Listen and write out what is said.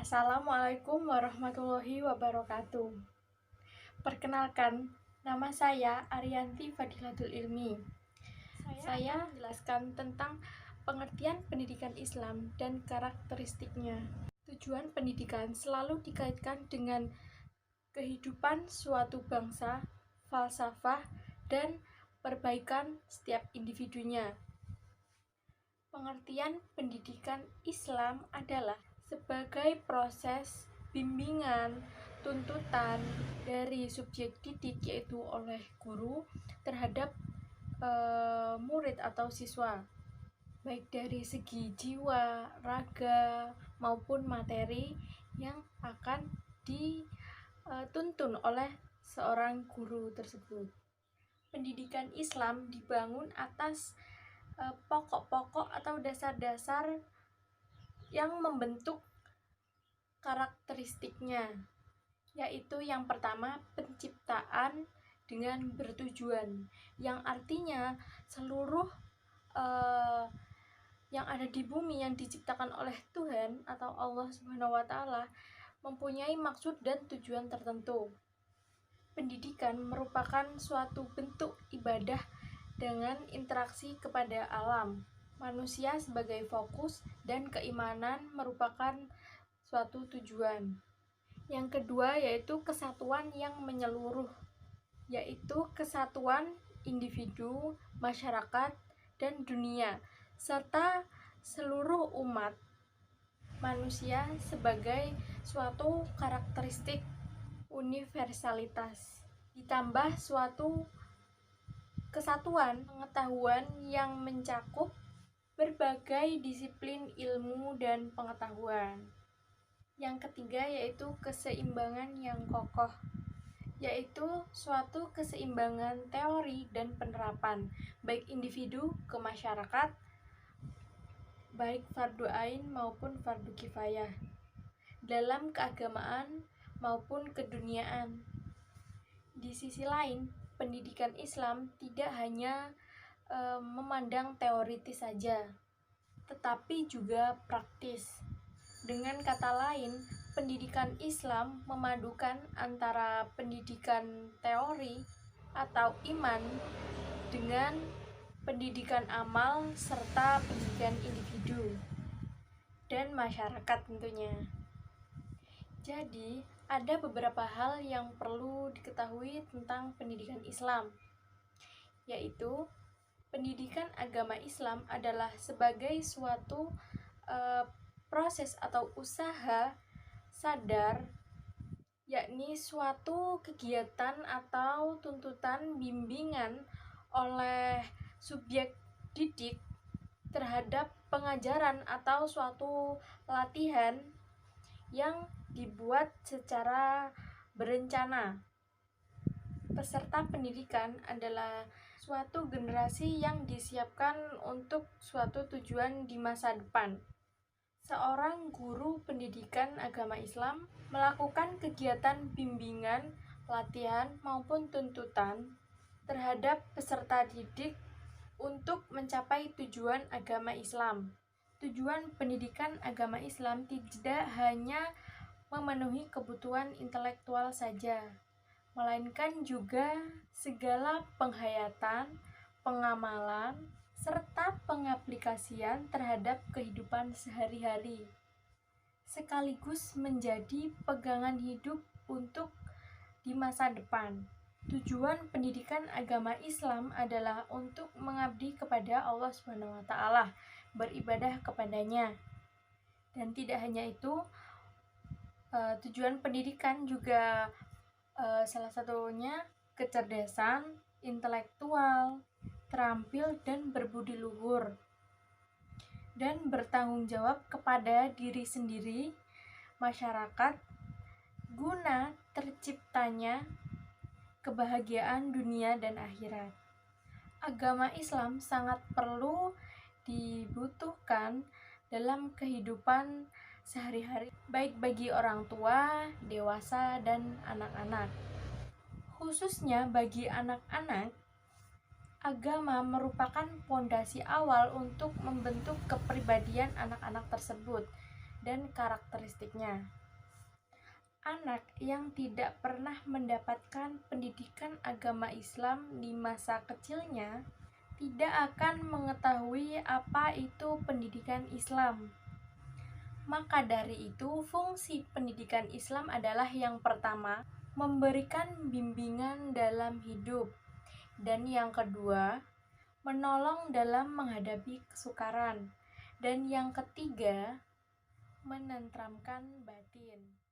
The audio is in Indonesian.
Assalamualaikum warahmatullahi wabarakatuh. Perkenalkan, nama saya Ariyanti Fadilatul Ilmi. Saya menjelaskan tentang pengertian pendidikan Islam dan karakteristiknya. Tujuan pendidikan selalu dikaitkan dengan kehidupan suatu bangsa, falsafah, dan perbaikan setiap individunya. Pengertian pendidikan Islam adalah sebagai proses bimbingan, tuntutan dari subjek didik yaitu oleh guru terhadap murid atau siswa, baik dari segi jiwa, raga, maupun materi yang akan dituntun oleh seorang guru tersebut. Pendidikan Islam dibangun atas pokok-pokok atau dasar-dasar yang membentuk karakteristiknya, yaitu yang pertama penciptaan dengan bertujuan, yang artinya seluruh yang ada di bumi yang diciptakan oleh Tuhan atau Allah Subhanahu wa Ta'ala mempunyai maksud dan tujuan tertentu. Pendidikan merupakan suatu bentuk ibadah dengan interaksi kepada alam, manusia sebagai fokus, dan keimanan merupakan suatu tujuan. Yang kedua yaitu kesatuan yang menyeluruh, yaitu kesatuan individu, masyarakat, dan dunia, serta seluruh umat manusia sebagai suatu karakteristik universalitas, ditambah suatu kesatuan pengetahuan yang mencakup berbagai disiplin ilmu dan pengetahuan. Yang ketiga yaitu keseimbangan yang kokoh, yaitu suatu keseimbangan teori dan penerapan, baik individu ke masyarakat, baik fardu ain maupun fardu kifayah, dalam keagamaan maupun keduniaan. Di sisi lain, pendidikan Islam tidak hanya memandang teoritis saja, tetapi juga praktis. Dengan kata lain, pendidikan Islam memadukan antara pendidikan teori atau iman dengan pendidikan amal serta pendidikan individu dan masyarakat tentunya. Jadi, ada beberapa hal yang perlu diketahui tentang pendidikan Islam, yaitu pendidikan agama Islam adalah sebagai suatu proses atau usaha sadar, yakni suatu kegiatan atau tuntutan bimbingan oleh subjek didik terhadap pengajaran atau suatu latihan yang dibuat secara berencana. Peserta pendidikan adalah suatu generasi yang disiapkan untuk suatu tujuan di masa depan. Seorang guru pendidikan agama Islam melakukan kegiatan bimbingan, latihan, maupun tuntutan terhadap peserta didik untuk mencapai tujuan agama Islam. Tujuan pendidikan agama Islam tidak hanya memenuhi kebutuhan intelektual saja, melainkan juga segala penghayatan, pengamalan, serta pengaplikasian terhadap kehidupan sehari-hari, sekaligus menjadi pegangan hidup untuk di masa depan. Tujuan pendidikan agama Islam adalah untuk mengabdi kepada Allah Subhanahu wa Ta'ala, beribadah kepadanya. Dan tidak hanya itu, tujuan pendidikan juga salah satunya kecerdasan intelektual, terampil dan berbudi luhur, dan bertanggung jawab kepada diri sendiri, masyarakat, guna terciptanya kebahagiaan dunia dan akhirat. Agama Islam sangat perlu dibutuhkan dalam kehidupan sehari-hari, baik bagi orang tua, dewasa, dan anak-anak. Khususnya bagi anak-anak, agama merupakan fondasi awal untuk membentuk kepribadian anak-anak tersebut dan karakteristiknya. Anak yang tidak pernah mendapatkan pendidikan agama Islam di masa kecilnya tidak akan mengetahui apa itu pendidikan Islam. Maka dari itu, fungsi pendidikan Islam adalah yang pertama, memberikan bimbingan dalam hidup, dan yang kedua, menolong dalam menghadapi kesukaran, dan yang ketiga, menenteramkan batin.